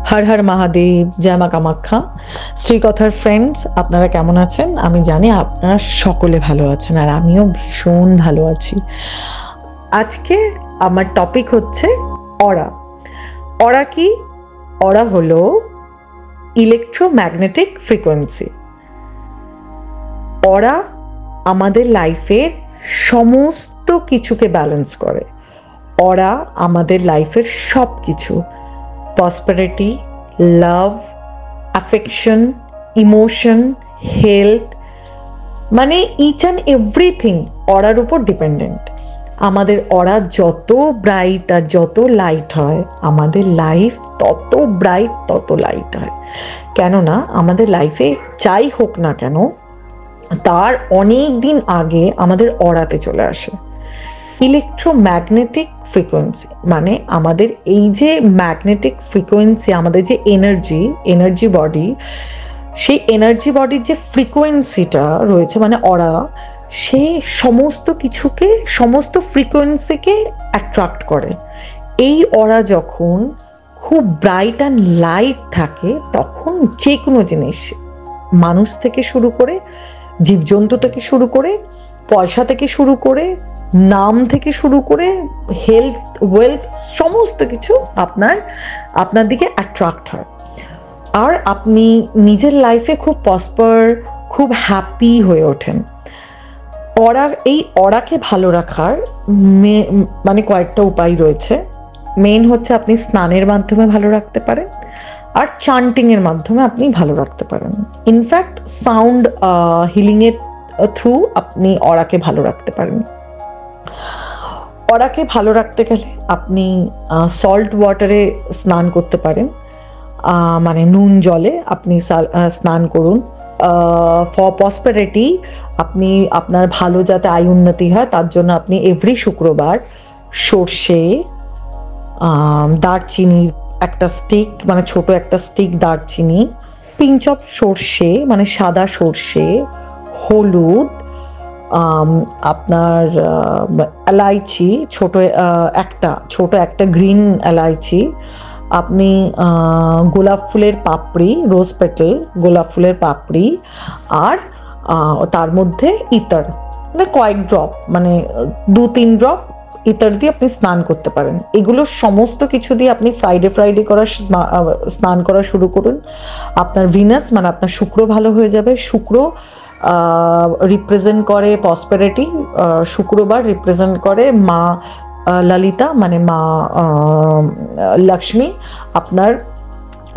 হর হর মহাদেব, জয় মা কামাখ্যা। শ্রীকথার ফ্রেন্ডস, আপনারা কেমন আছেন? আমি জানি আপনারা সকলে ভালো আছেন, আর আমিও ভীষণ ভালো আছি। আজকে আমার টপিক হচ্ছে অরা। অরা কি? অরা হলো ইলেকট্রোম্যাগনেটিক ফ্রিকোয়েন্সি। অরা আমাদের লাইফের সমস্ত কিছুকে ব্যালেন্স করে। অরা আমাদের লাইফের সব কিছু, প্রসপারিটি, লাভ, অ্যাফেকশন, ইমোশন, হেলথ, মানে ইচ অ্যান্ড এভরিথিং অরার উপর ডিপেন্ডেন্ট। আমাদের অরা যত ব্রাইট আর যত লাইট হয়, আমাদের লাইফ তত ব্রাইট তত লাইট হয়। কেননা আমাদের লাইফে যাই হোক না কেন, তার অনেক দিন আগে আমাদের অরাতে চলে আসে ইলেকট্রোম্যাগনেটিক ফ্রিকোয়েন্সি। মানে আমাদের এই যে ম্যাগনেটিক ফ্রিকোয়েন্সি, আমাদের যে এনার্জি বডি, সেই এনার্জি বডির যে ফ্রিকোয়েন্সিটা রয়েছে মানে অরা, সে সমস্ত কিছুকে, সমস্ত ফ্রিকোয়েন্সিকে অ্যাট্রাক্ট করে। এই অরা যখন খুব ব্রাইট অ্যান্ড লাইট থাকে, তখন যে কোনো জিনিস, মানুষ থেকে শুরু করে, জীবজন্তু থেকে শুরু করে, পয়সা থেকে শুরু করে, নাম থেকে শুরু করে, হেলথ, ওয়েলথ, সমস্ত কিছু আপনার দিকে অ্যাট্রাক্ট হয়। আর আপনি নিজের লাইফে খুব প্রসপার, খুব হ্যাপি হয়ে ওঠেন। এই অরাকে ভালো রাখার মানে কয়েকটা উপায় রয়েছে। মেইন হচ্ছে আপনি স্নানের মাধ্যমে ভালো রাখতে পারেন, আর চান্টিংয়ের মাধ্যমে আপনি ভালো রাখতে পারেন। ইনফ্যাক্ট সাউন্ড হিলিংয়ের থ্রু আপনি অরাকে ভালো রাখতে পারেন। অরাকে ভালো রাখতে গেলে আপনি সল্ট ওয়াটারে স্নান করতে পারেন, মানে নুন জলে আপনি স্নান করুন। ফর প্রসপারিটি, আপনি আপনার ভালো যাতে আয় উন্নতি হয়, তার জন্য আপনি এভরি শুক্রবার সর্ষে, দারচিনির একটা স্টিক, মানে ছোট একটা স্টিক দারচিনি, পিঞ্চ অফ সর্ষে মানে সাদা সর্ষে, হলুদ, আপনার এলাইচি, ছোট একটা গ্রিন এলাইচি, আপনি গোলাপ ফুলের পাপড়ি, রোজ পেটেল গোলাপ ফুলের পাপড়ি, আর তার মধ্যে ইতর, মানে কয়েক ড্রপ, মানে 2-3 ড্রপ ইতর দিয়ে আপনি স্নান করতে পারেন। এগুলো সমস্ত কিছু দিয়ে আপনি ফ্রাইডে স্নান করা শুরু করুন। আপনার ভিনাস মানে আপনার শুক্র ভালো হয়ে যাবে। শুক্র রিপ্রেজেন্ট করে প্রসপারিটি, শুক্রবার রিপ্রেজেন্ট করে মা ললিতা, মানে মা লক্ষ্মী। আপনার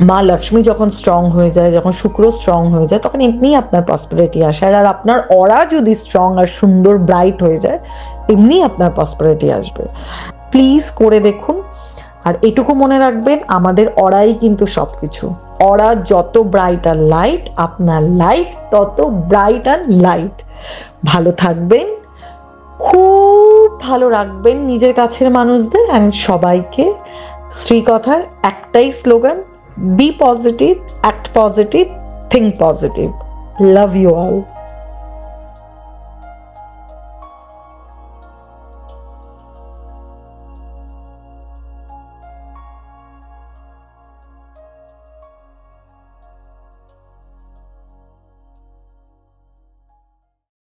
মা লক্ষ্মী যখন স্ট্রং হয়ে যায়, যখন শুক্র স্ট্রং হয়ে যায়, তখন এমনি আপনার প্রসপারিটি আসে। আর আপনার অরা যদি স্ট্রং আর সুন্দর ব্রাইট হয়ে যায়, এমনি আপনার প্রসপারিটি আসবে। প্লিজ করে দেখুন। আর এটুকু মনে রাখবেন, আমাদের অরাই কিন্তু সব কিছু। অরা যত ব্রাইট আর লাইট, আপনার লাইফ তত ব্রাইট আর লাইট। ভালো থাকবেন, খুব ভালো রাখবেন নিজের কাছের মানুষদের, অ্যান্ড সবাইকে। শ্রীকথার একটাই slogan, be positive, act positive, think positive. Love you all.